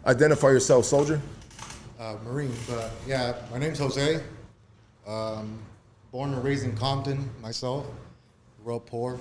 Identify yourself, soldier. Marine, but yeah, my name's Jose. Born and raised in Compton, myself. Grew up poor.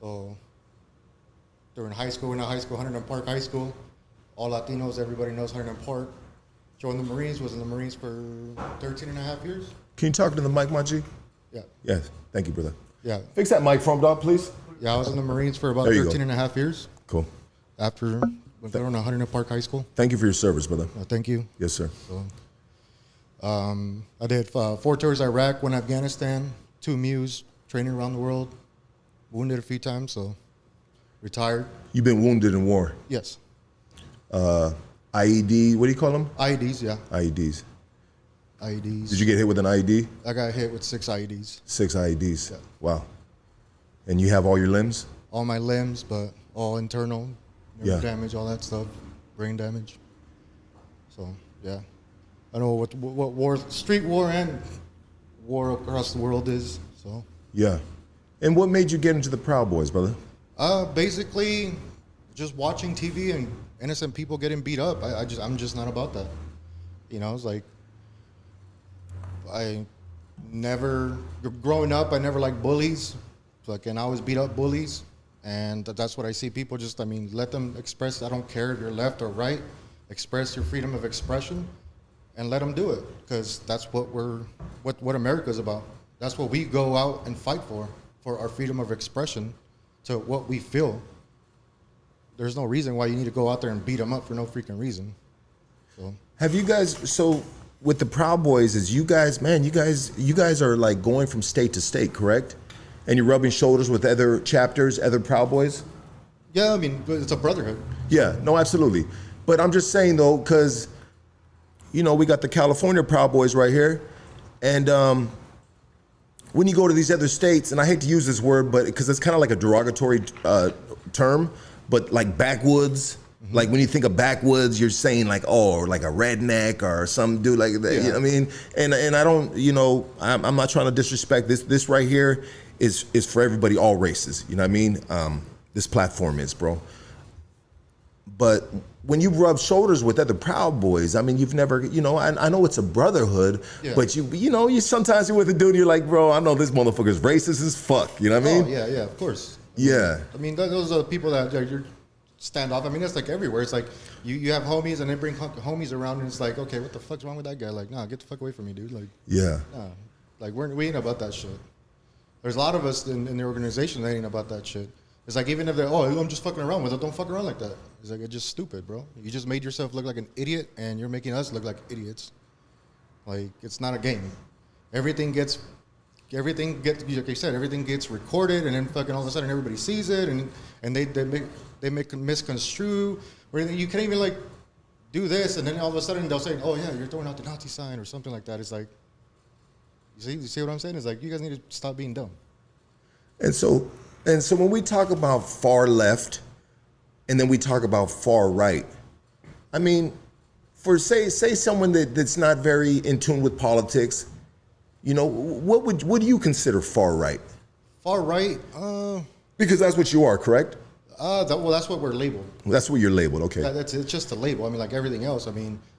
So during high school, Huntington Park High School. All Latinos, everybody knows Huntington Park. Joined the Marines, was in the Marines for 13 and a half years. Can you talk to the mic, my G? Yeah. Yes, thank you, brother. Yeah. Fix that mic from dog, please. Yeah, I was in the Marines for about 13 and a half years. Cool. After went there on Huntington Park High School. Thank you for your service, brother. Thank you. Yes, sir. So, I did 4 tours Iraq, 1 Afghanistan, 2 MEUs, training around the world, wounded a few times, so retired. You've been wounded in war. Yes. IED, what do you call them? IEDs, yeah. IEDs. IEDs. Did you get hit with an IED? I got hit with 6 IEDs. 6 IEDs. Yeah. Wow. And you have all your limbs? All my limbs, but all internal, nerve damage, all that stuff, brain damage. So, yeah. I know what war, street war and war across the world is, so. Yeah. And what made you get into the Proud Boys, brother? Basically, just watching TV and innocent people getting beat up. I'm just not about that. You know, it's like, growing up, I never liked bullies. And I always beat up bullies. And that's what I see people just, let them express. I don't care if you're left or right. Express your freedom of expression and let them do it. Because that's what America's about. That's what we go out and fight for our freedom of expression to what we feel. There's no reason why you need to go out there and beat them up for no freaking reason. So. Have you guys, so with the Proud Boys, is you guys are like going from state to state, correct? And you're rubbing shoulders with other chapters, other Proud Boys? Yeah, it's a brotherhood. Yeah, no, absolutely. But I'm just saying though, because, we got the California Proud Boys right here. And when you go to these other states, and I hate to use this word, but because it's kind of like a derogatory term, but like backwoods, like when you think of backwoods, you're saying like, or like a redneck or some dude like that. Yeah. You know what I mean? And I don't, I'm not trying to disrespect this. This right here is for everybody, all races. You know what I mean? This platform is, bro. But when you rub shoulders with other Proud Boys, you've never, I know it's a brotherhood, but you sometimes you're with a dude, and you're like, bro, I know this motherfucker's racist as fuck. You know what I mean? Oh, yeah, of course. Yeah. Those are the people that you're standoff. That's like everywhere. It's like you have homies and they bring homies around and it's like, okay, what the fuck's wrong with that guy? Like, nah, get the fuck away from me, dude. Like, yeah. Nah, like we ain't about that shit. There's a lot of us in the organization that ain't about that shit. It's like even if they're, I'm just fucking around with it, don't fuck around like that. It's like, it's just stupid, bro. You just made yourself look like an idiot and you're making us look like idiots. Like, it's not a game. Everything gets, like you said, everything gets recorded and then fucking all of a sudden everybody sees it and they make misconstrue. Or you can't even like do this and then all of a sudden they'll say, oh yeah, you're throwing out the Nazi sign or something like that. It's like, you see what I'm saying? It's like, you guys need to stop being dumb. And so when we talk about far left and then we talk about far right, for say someone that's not very in tune with politics, what do you consider far right? Far right? Because that's what you are, correct? That's what we're labeled. That's what you're labeled, okay. It's just a label. Like everything else.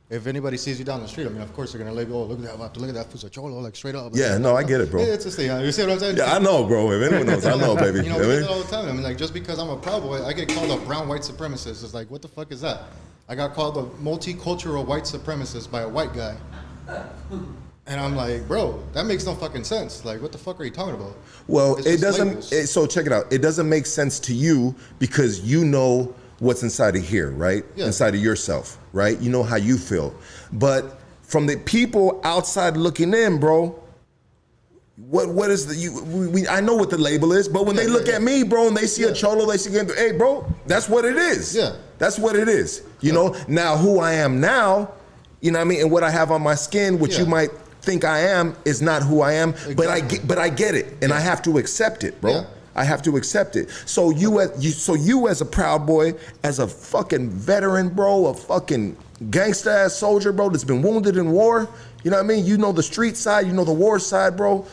If anybody sees you down the street, of course they're gonna label, oh, look at that Fusacholo, like straight up. Yeah, no, I get it, bro. It's just, you see what I'm saying? Yeah, I know, bro. If anyone knows, I know, baby. We get it all the time. Just because I'm a Proud Boy, I get called a brown white supremacist. It's like, what the fuck is that? I got called a multicultural white supremacist by a white guy. And I'm like, bro, that makes no fucking sense. Like, what the fuck are you talking about? Well, it doesn't, so check it out. It doesn't make sense to you because you know what's inside of here, right? Yeah. Inside of yourself, right? You know how you feel. But from the people outside looking in, bro, what is I know what the label is, but when they look at me, bro, and they see a cholo, they see, hey, bro, that's what it is. Yeah. That's what it is. You know, now who I am now, you know what I mean, and what I have on my skin, which you might think I am, is not who I am, but I get it, and I have to accept it, bro. Yeah. I have to accept it. So you as a Proud Boy, as a fucking veteran, bro, a fucking gangsta ass soldier, bro, that's been wounded in war, you know what I mean? You know the street side, you know the war side, bro.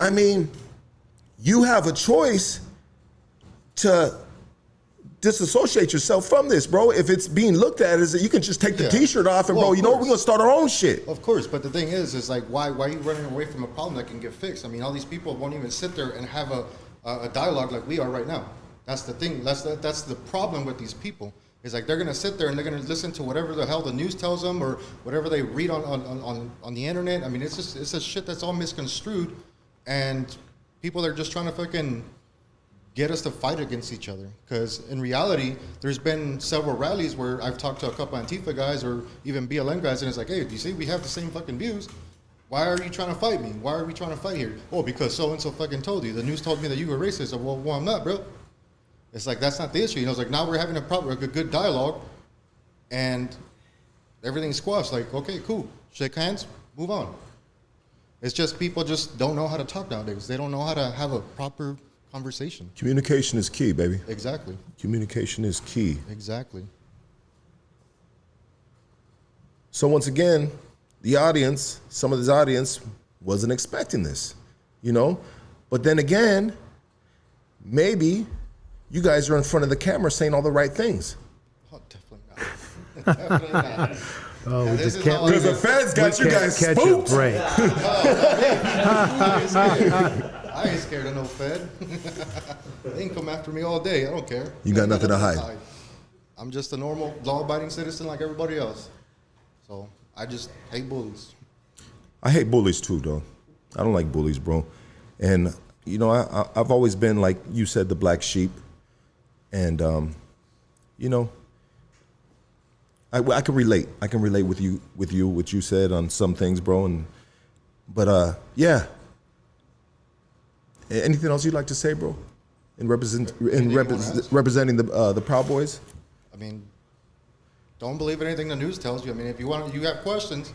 You have a choice to disassociate yourself from this, bro. If it's being looked at as you can just take the Yeah. T-shirt off and, Well, bro, of you know what? course. We're gonna start our own shit. Of course, but the thing is like, why are you running away from a problem that can get fixed? I mean, all these people won't even sit there and have a dialogue like we are right now. That's the thing. That's the problem with these people. It's like they're gonna sit there and they're gonna listen to whatever the hell the news tells them or whatever they read on the internet. I mean, it's a shit that's all misconstrued, and people are just trying to fucking get us to fight against each other. Because in reality, there's been several rallies where I've talked to a couple Antifa guys or even BLM guys, and it's like, hey, do you see we have the same fucking views? Why are you trying to fight me? Why are we trying to fight here? Oh, because so-and-so fucking told you. The news told me that you were racist. Well, I'm not, bro. It's like, that's not the issue. You know, it's like, now we're having a good dialogue, and everything's squashed. Like, okay, cool. Shake hands, move on. It's just people just don't know how to talk nowadays. They don't know how to have a proper conversation. Communication is key, baby. Exactly. Communication is key. Exactly. So once again, the audience, some of this audience wasn't expecting this, you know? But then again, maybe you guys are in front of the camera saying all the right things. Oh, definitely not. Definitely not. Oh, we And this just is can't all- leave Because the it. feds got We you can't guys catch a spooked. break. I ain't scared of no Fed. They can come after me all day. I don't care. You got nothing to hide. I'm just a normal, law-abiding citizen like everybody else. So I just hate bullies. I hate bullies too, though. I don't like bullies, bro. And, you know, I've always been, like you said, the black sheep. And, you know, I can relate. I can relate with you, what you said on some things, bro. But yeah. Anything else you'd like to say, bro? Representing the Proud Boys? I mean, don't believe anything the news tells you. I mean, if you have questions,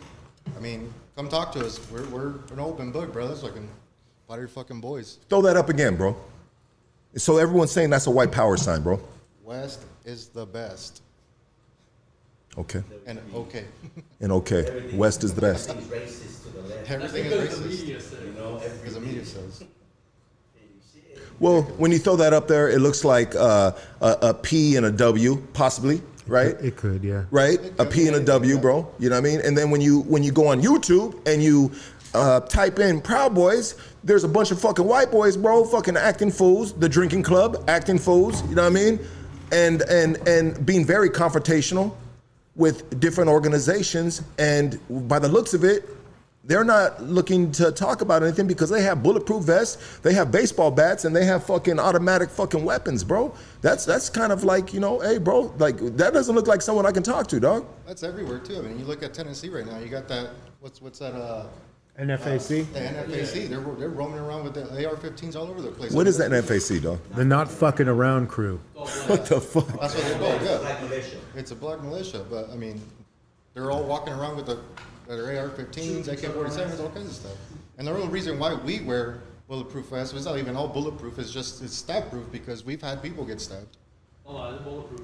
I mean, come talk to us. We're an open book, brothers. Like, fight your fucking boys. Throw that up again, bro. So everyone's saying that's a white power sign, bro. West is the best. Okay. And okay. And okay. West is the best. Everything is racist to the left. Everything is racist. You know, Because the media says. Well, when you throw that up there, it looks like a P and a W, possibly, right? It could, yeah. Right? A P and a W, bro. You know what I mean? And then when you go on YouTube and you type in Proud Boys, there's a bunch of fucking white boys, bro, fucking acting fools. The drinking club, acting fools. You know what I mean? And being very confrontational with different organizations. And by the looks of it, they're not looking to talk about anything because they have bulletproof vests, they have baseball bats, and they have fucking automatic fucking weapons, bro. That's kind of like, you know, hey, bro, like that doesn't look like someone I can talk to, dog. That's everywhere too. I mean, you look at Tennessee right now. You got that. What's that? NFAC? The NFAC. They're roaming around with the AR-15s all over the place. What is that NFAC, dog? The not fucking around crew. What the fuck? That's what they call it. Yeah. Black militia. It's a black militia, but I mean, they're all walking around with their AR-15s, AK-47s, all kinds of stuff. And the real reason why we wear bulletproof vests is not even all bulletproof. It's stab-proof because we've had people get stabbed. Oh, it's bulletproof.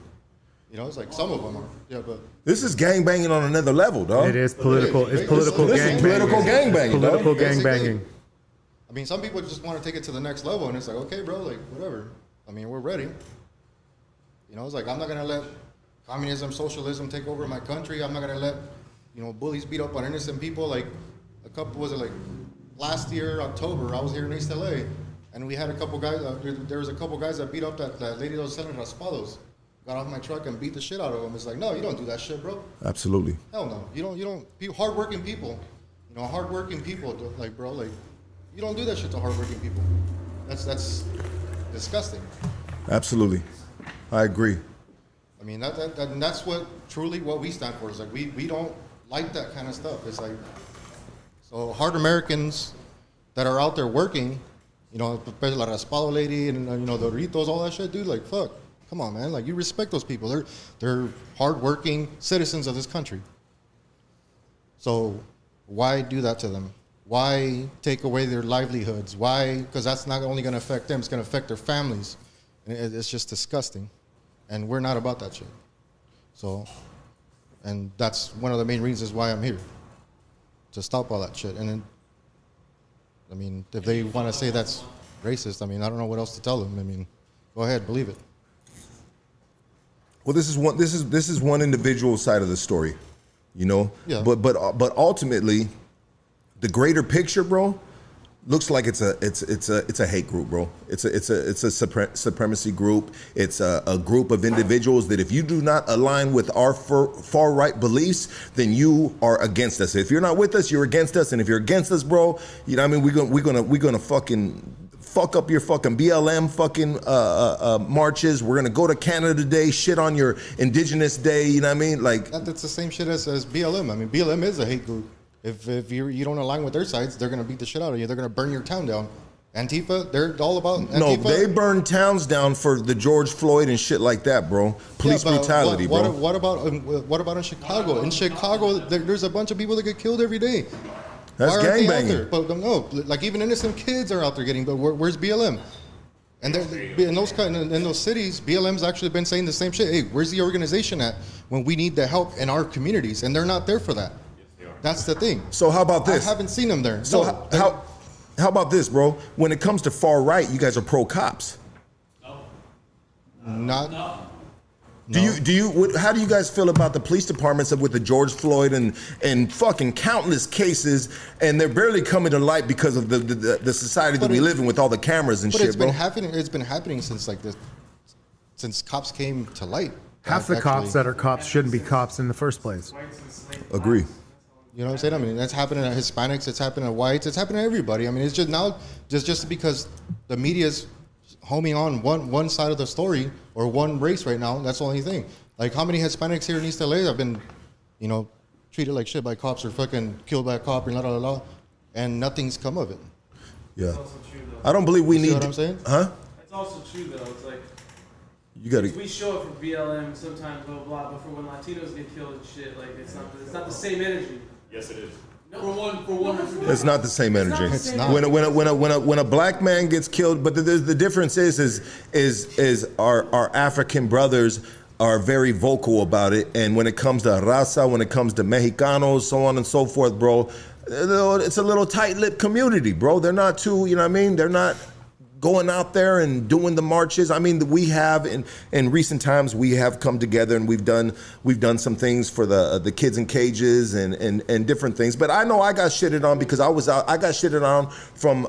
You know, it's like some of them are. Yeah, but This is gang banging on another level, dog. It is political. It's political This is gang political banging. gang banging, Political dog. gang Basically. banging. I mean, some people just want to take it to the next level, and it's like, okay, bro, like whatever. I mean, we're ready. You know, it's like I'm not gonna let communism, socialism take over my country. I'm not gonna let, you know, bullies beat up on innocent people. Like last year, October, I was here in East LA, and we had a couple guys, there was a couple guys that beat up that lady that was selling raspados. Got off my truck and beat the shit out of them. It's like, no, you don't do that shit, bro. Absolutely. Hell no. You don't, hardworking people, you know, hardworking people, like, bro, like, you don't do that shit to hardworking people. That's disgusting. Absolutely. I agree. I mean, that's what we stand for. Is like, we don't like that kind of stuff. It's like, so hard Americans that are out there working, you know, especially like Raspado lady and, you know, the Doritos, all that shit, dude, like, fuck. Come on, man. Like, you respect those people. They're hardworking citizens of this country. So why do that to them? Why take away their livelihoods? Why? Because that's not only going to affect them, it's going to affect their families. And it's just disgusting. And we're not about that shit. So, and that's one of the main reasons why I'm here, to stop all that shit. And then, I mean, if they want to say that's racist, I mean, I don't know what else to tell them. I mean, go ahead, believe it. Well, this is one individual side of the story, you know. Yeah. But ultimately, the greater picture, bro, looks like it's a hate group, bro. It's a supremacy group. It's a group of individuals that if you do not align with our far right beliefs, then you are against us. If you're not with us, you're against us. And if you're against us, bro, you know what I mean, we're gonna fucking fuck up your fucking BLM fucking marches. We're gonna go to Canada Day, shit on your Indigenous Day. You know what I mean? Like That's the same shit as BLM. I mean, BLM is a hate group. If you don't align with their sides, they're gonna beat the shit out of you. They're gonna burn your town down. Antifa, they're all about Antifa. no, they burn towns down for the George Floyd and shit like that, bro. Police Yeah, but brutality, what, bro. What about in Chicago? In Chicago, there's a bunch of people that get killed every day. That's Why aren't they out gangbanging. there? But no, like even innocent kids are out there getting. But where's BLM? And in those cities, BLM's actually been saying the same shit. Hey, where's the organization at when we need the help in our communities? And they're not there for that. That's the thing. So how about this? I haven't seen them there. So No, how about this, bro? When it comes to far right, you guys are pro cops. not. Do you how do you guys feel about the police departments with the George Floyd and fucking countless cases, and they're barely coming to light because of the society that we live in with all the cameras and But shit, it's bro? been happening. It's been happening since like this, since cops came to light. Half the Actually, cops that are cops shouldn't be cops in the first place. Agree. You know what I'm saying? I mean, that's happening to Hispanics. It's happening to whites. It's happening to everybody. I mean, it's just now just because the media's homing on one side of the story or one race right now. That's the only thing. Like, how many Hispanics here in East LA have been, you know, treated like shit by cops or fucking killed by a cop and and nothing's come of it. Yeah. It's also true though. I don't believe we See need. what I'm saying? Huh? It's also true though. It's like You gotta. we show up for BLM sometimes, blah blah, but for when Latinos get killed and shit, like it's not the same energy. Yes, it is. No, for one. It's not the same energy. It's not. When a black man gets killed, but the difference is our African brothers are very vocal about it, and when it comes to raza, when it comes to Mexicanos, so on and so forth, bro, it's a little tight-lipped community, bro. They're not too, you know what I mean? They're not going out there and doing the marches. I mean, we have in recent times we have come together and we've done some things for the kids in cages and different things. But I know I got shitted on because I got shitted on from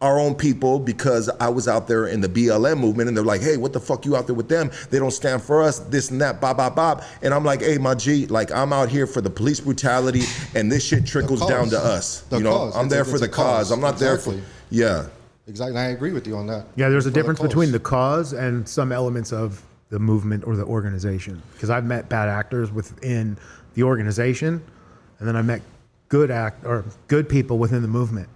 our own people because I was out there in the BLM movement and they're like, hey, what the fuck you out there with them? They don't stand for us, this and that, bop, bop, bop. And I'm like, hey, my G, like I'm out here for the police brutality and this shit trickles down to us. The You know, cause. I'm there It's for a the cause. cause. I'm not there for, Exactly. yeah. Exactly. I agree with you on that. Yeah, there's a For the difference cause. between the cause and some elements of the movement or the organization. Because I've met bad actors within the organization, and then I met good people within the movement.